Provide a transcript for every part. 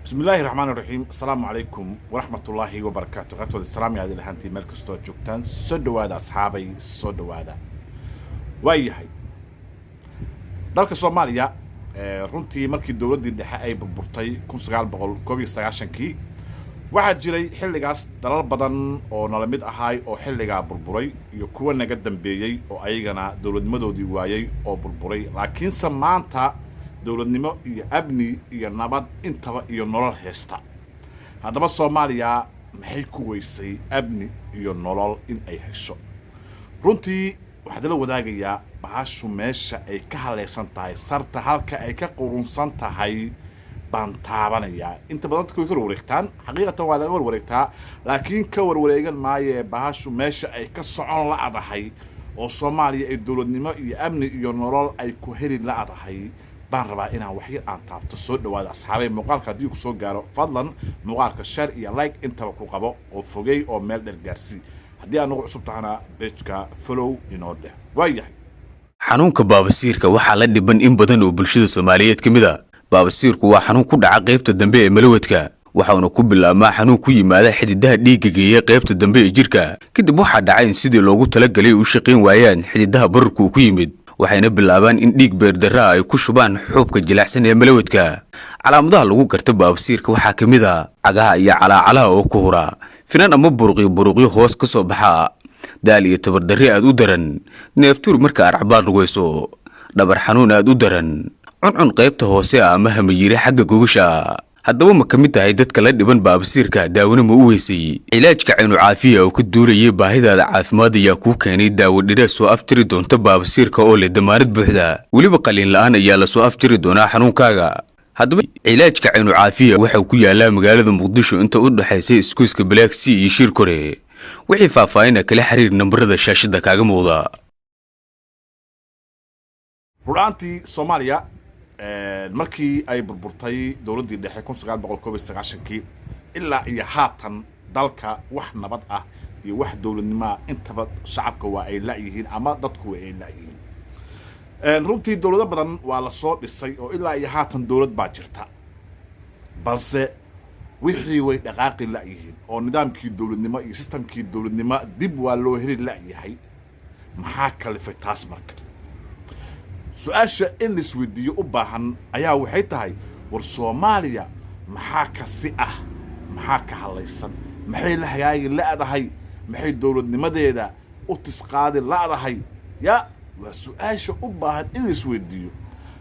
بسم الله الرحمن الرحيم. السلام عليكم ورحمة الله وبركاته. غطوة السلام يا هذه هانتي ملك ستور جوكتان سودو هذا أصحابي سودو هذا وياهي dalka Soomaaliya runtii markii dawladii dhexe ay burburtay 1991kii waxa jiray xilligaas dalal badan oo nala mid ahay oo xilliga burburay iyo kuwa naga dambeeyay oo ayagana dawladnimadoodii waayay oo burburay laakiin maanta dawladnimo iyo abni iyo nabad intaba iyo nolol heesta haddaba Soomaaliya maxay ku weysay abni iyo nolol in ay hesho runtii waxaad la wadaagayaa bahashu meesha ay ka haleysan tahay sarta halka ay ka qurunsan tahay baan taabanaya inta badan dadku way wareegtaan xaqiiqatan waa laga wareegtaa laakiin ka warwareegan maaye bahashu meesha ay ka socon la adahay oo Soomaaliya ay dawladnimo iyo amni iyo nolol ay ku heli la adahay baan rabaa inaan wax yar aan taabto soo dhawaada asxaabay muuqaalka hadii ku soo gaaro fadlan muuqaalka share iyo like intaba ku qabo oo fogey oo meel dheer gaarsi haddii aad nagu cusub tahana page-ka follow inoo dheh waayahay xanuunka baabasiirka waxaa la dhiban in badan oo bulshada Soomaaliyeed kamid ah baabasiirku waa xanuun ku dhaca qaybta dambe ee malawadka waxaana ku bilaabmaa xanuun ku yimaada xididaha dhiigga geeya qaybta dambe ee jirka kadib waxaa dhacay in sidii loogu talagalay u shaqeyn waayaan xididaha bararku ku yimid waxayna bilaabaan in dhiig beerdarra ay ku shubaan xuubka jilicsan ee malawadka calaamadaha lagu garto baabasiirka waxaa kamid ah cagaha iyo calaacalaha oo ku hura finan ama buruqyo hoos ka soo baxa daal iyo tabardarri aad u daran neeftuur marka arcabaan rugayso dhabar xanuun aad u daran cuncun qaybta hoose ama hamayire xagga gogasha haddaba ma kamid tahay dadka la dhiban baabasiirka daawona ma u weysay cilaajka caynu caafiya oo ka duulayay baahidaada caafimaad ayaa kuu keenay daawo dhiraas soo aftiri doonta baabasiirka oo leh damaanad buuxda weliba qaliin la'aan ayaa la soo aftiri doonaa xanuunkaaga haddaba cilaajka caynu caafiya waxa ku yaala magaalada Muqdisho inta u dhaxaysay iskuiska Black Sea iyo Shirkore wixii faahfaahin kala xiriir nambarada shaashada kaaga muuqda runtii Soomaaliya markii ay burburtay dawladii dhexe 1991kii ilaa iyo haatan dalka wax nabad ah iyo wax dawladnimo intaba shacabka waa ay la yihiin ama dadku ay la yihiin runtii dawlado badan waa la soo dhisay oo ilaa iyo haatan dawlad baa jirta balse wixii way dhaqaaqi la yihiin oo nidaamkii dawladnimo iyo systemkii dawladnimo dib waa loo heli la yahay maxaa kalifay taas marka su'aasha in isweydiyo u baahan ayaa waxay tahay war Soomaaliya maxaa ka si ah maxaa ka halaysan maxay la hagaagi laadahay maxay dawladnimadeeda u tisqaadi laadahay ya waa su'aasha u baahan in isweydiyo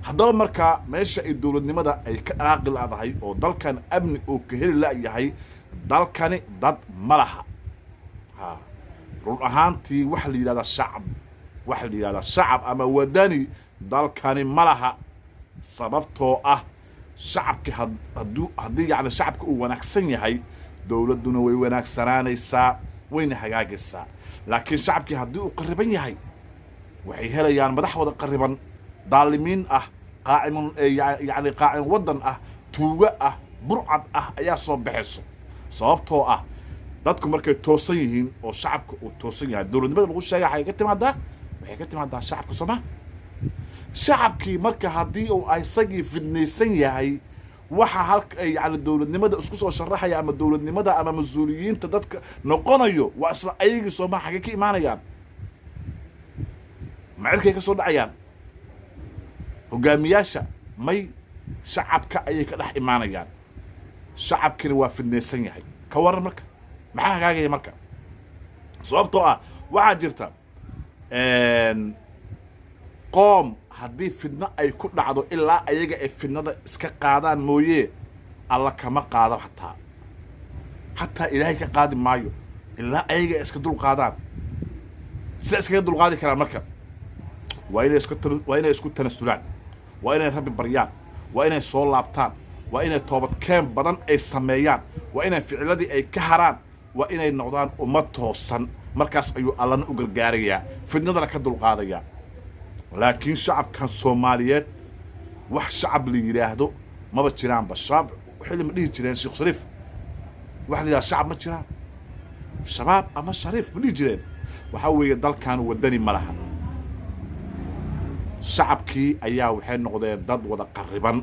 haddaba marka meesha ay dawladnimada ay ka dhaqaaqi laadahay oo dalkan amni oo ka heli la yahay dalkani dad malaha run ahaantii wax la yiraahdo shacab ama wadani dalkani malaha sababtoo ah shacabki haddii yani shacabka uu wanaagsan yahay dawladuna way wanaagsanaanaysaa wayna hagaagaysaa laakiin shacabki haddii uu qariban yahay waxay helayaan madax wada qariban daalimiin ah qaacimun yani qaacin wadan ah tuuga ah burcad ah ayaa soo baxayso sababtoo ah dadku markay toosan yihiin oo shacabka uu toosan yahay dawladnimada lagu sheegay waxay ka timaadaa shacabka Soomaaliya shacabkii marka haddii uu isagii fidnaysan yahay waxa halka yani dawladnimada isku soo sharaxaya ama dawladnimada ama mas'uuliyiinta dadka noqonayo waa isla ayagii Soomaaliya xagee ka imaanayaan macirkay ka soo dhacayaan hogaamiyaasha may shacabka ayay ka dhex imaanayaan shacabkina waa fidnaysan yahay ka waran marka maxaa hagaagaya marka sababtoo ah waxaa jirta qoom haddii fidna ay ku dhacdo ilaa ayaga ay fidnada iska qaadaan mooyee alla kama qaado hataa ilaahay ka qaadi maayo ilaa ayaga ay iska dul qaadaan sida iskaga dul qaadi karaan marka waa inay isku tanasulaan waa inay rabbi baryaan waa inay soo laabtaan waa inay toobadkeen badan ay sameeyaan waa inay ficiladii ay ka haraan waa inay noqdaan ummad toosan markaas ayuu allana u gargaarayaa fidnadana ka dul qaadayaa laakiin shacabkan Soomaaliyeed wax shacab la yiraahdo maba jiraan bashaab xilli ma dhihi jireen Sheekh Shariif wax la shacab ma jiraan shabaab ama Shariif ma dhihi jireen waxa weeye dalkan wadani ma laha shacabkii ayaa waxay noqdeen dad wada qariban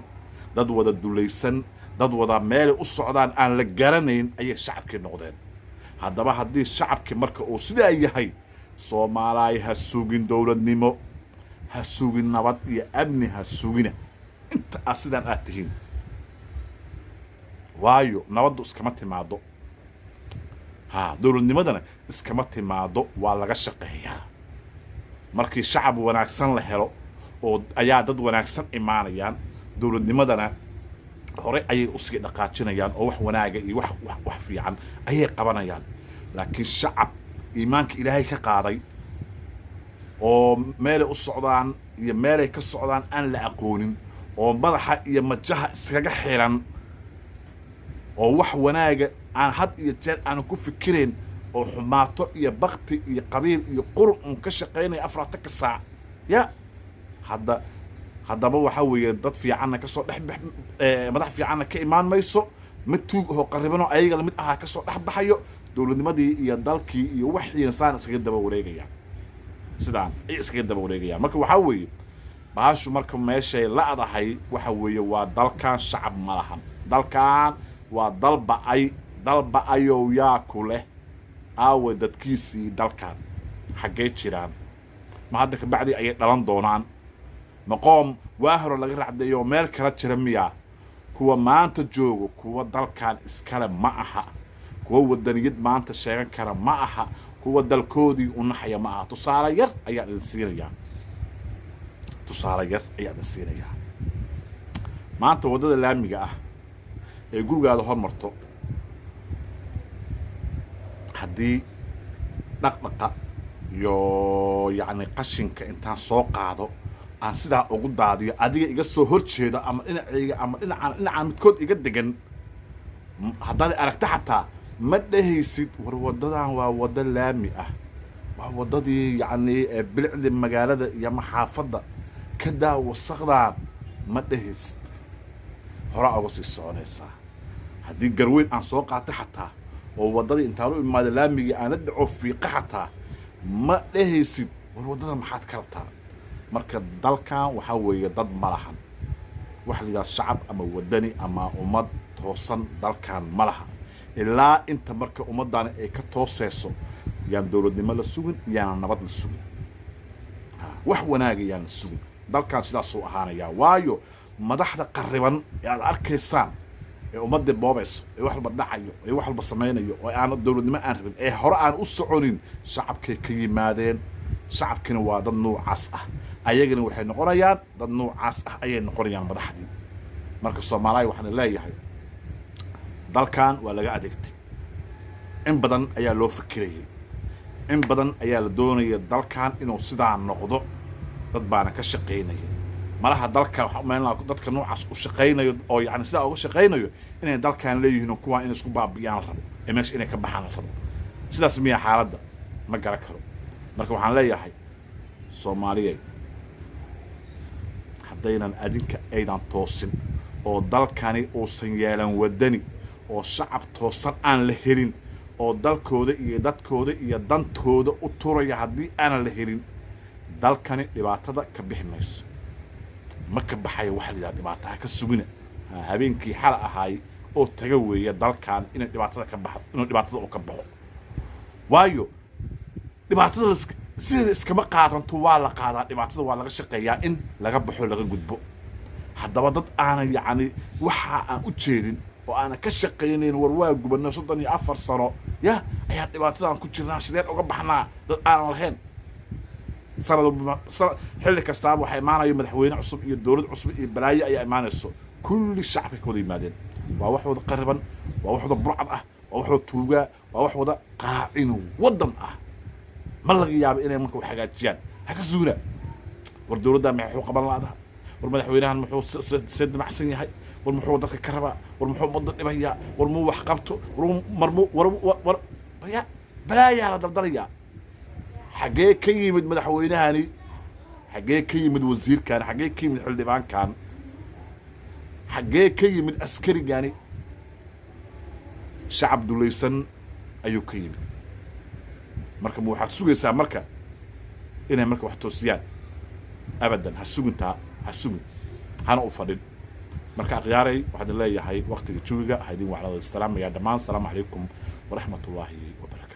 dad wada dulaysan dad wada meel u socdaan aan la garanayn ayay shacabkii noqdeen haddaba haddii shacabkii marka uu sidaa yahay Soomaaliya ha sugin dowladnimo ha sugin nabad iyo amni ha sugina inta sidaan aad tihiin waayo nabaddu iskama timaado dowladnimadana iskama timaado waa laga shaqeeyaa markii shacab wanaagsan la helo oo ayaa dad wanaagsan imaanayaan dowladnimadana hore ayay u sii dhaqaajinayaan oo wax wanaaga iyo wax fiican ayay qabanayaan laakiin shacab iimaanka ilaahay ka qaaday oo meel u socdaan iyo meel ay ka socdaan aan la aqoonin oo madaxa iyo majaha iskaga xiran oo wax wanaaga aan had iyo jeer aan ku fikireen oo xumaato iyo baqti iyo qabiil iyo qurun ka shaqeynay 4 saac ya haddaba waxa weeye dad fiicanna ka soo dhaxbax madax fiicanna ka imaan mayso mid tuug oo qaribano ayaga mid aha ka soo dhaxbaxayo dowladnimadii iyo dalkii iyo wixii insaan iskaga daba wareegaya sidaan ay iskaga daba wareegaya marka waxa weeye baashu marka meeshay la adahay waxa weeye waa dalkan shacab ma lahan dalkan waa dalba ayow yaa ku leh aawe dadkiisii dalkan xaggee jiraan ma hadda ka bacdi ayay dhalan doonaan maqoom waa hore laga raacdayo meel kala jira miya kuwa maanta joogo kuwa dalkan iskale ma aha kuwa wadaniyad maanta sheegan kara ma aha kuwa dalkoodii u naxaya ma aha tusaale yar ayaa idin siinayaa maanta wadada laamiga ah ee gurigaada hormarto haddii dhaqdhaqa iyo yacni qashinka intaan soo qaado aan sidaa ugu daadiyo adiga iga soo horjeedo ama dhinacayga ama dhinacaan midkood iga degan haddaad aragta xataa ma dhehaysid war wadadan waa wada laami ah waa wadadii yacni bilicda magaalada iyo maxaafadda ka daa wasaqdaan ma dhehaysid horaa uga sii soconaysaa haddii garweyn aan soo qaatay xataa oo wadadii intaan u imaado laamigii aan la dhaco fiiqa xataa ma dhehaysid war wadada maxaad ka rabtaa marka dalkan waxa weeye dad ma lahan wax la yiraahdo shacab ama wadani ama ummad toosan dalkan ma laha ilaa inta marka ummadana ay ka tooseyso yaan dowladnimo la sugin yaan nabad la sugin wax wanaag yaan la sugin dalkan sidaas uu ahaanaya waayo madaxda qariban ee aad arkaysaan ee ummadda boobayso ee wax walba dhacayo ee wax walba sameynayo oo aan dowladnimo aan rabin ee hore aan u soconin shacabkay ka yimaadeen shacabkina waa dad noocaas ah ayagana waxay noqonayaan dad noocaas ah ayay noqonayaan madaxdii marka Soomaaliya waxaan leeyahay dalkan waa laga adeegtay in badan ayaa loo fikirayay in badan ayaa la doonayay dalkan inuu sidaa noqdo dad baana ka shaqeynaya malaha dalka waxa meelna dadka noocaas u shaqeynayo oo yacni sidaa uga shaqeynayo inay dalkan leeyihiin kuwa in isku baabiyaan rabo meesha inay ka baxaan rabo sidaas miya xaaladda ma garan karo marka waxaan leeyahay Soomaaliya haddaynan adinka aydan toosin oo dalkani uusan yeelan wadani oo shacab toosan aan la helin oo dalkooda iyo dadkooda iyo dantooda u turaya haddii aanan la helin dalkani dhibaatada ka bixi mayso ma ka baxayo waxa la yiraahdo dhibaatada ka sugina habeenkii xal ahaay oo taga weeye dalkan inay dhibaatada ka baxdo inuu dhibaatada uu ka baxo waayo dhibaatada sida iskama qaadanto waa la qaadaa dhibaatada waa laga shaqeeyaa in laga baxo laga gudbo haddaba dad aanan yacni waxa aan u jeedin oo aanan ka shaqeynayn war waa gubano 34 sano ya ayaa dhibaatadan ku jirnaa sideen uga baxnaa dad aanan lahayn sanad xilli kastaaba waxay imaanayo madaxweyne cusub iyo dowlad cusub iyo balaayo ayaa imaanayso kulli shacabka ka wada yimaadeen waa wax wada qariban waa wax wada burcad ah waa wax wada tuugaa waa wax wada qaacin wadan ah ma laga yaabo inay marka wax hagaajiyaan ha ka suuna war dowladda maxay qaban laadaha war madaxweynahan muxuu sed macsan yahay war muxuu dadka ka rabaa war muxuu muddo dhibaya war muu wax qabto war ya balaaya la dardalaya xagee ka yimid madaxweynahani xagee ka yimid wasiirkan xagee ka yimid xildhibaankan xagee ka yimid askarigani shacab dulaysan ayuu ka yimid marka ma waxaad sugaysaa marka inay marka wax toosiyaan abadan ha sugintaa ha sugin hana u fadhin marka qiyaaray waxaan leeyahay waqtiga jawiga haydin waclada salaam ya dhamaan salaam calaykum waraxmatullaahi wabarakaatuh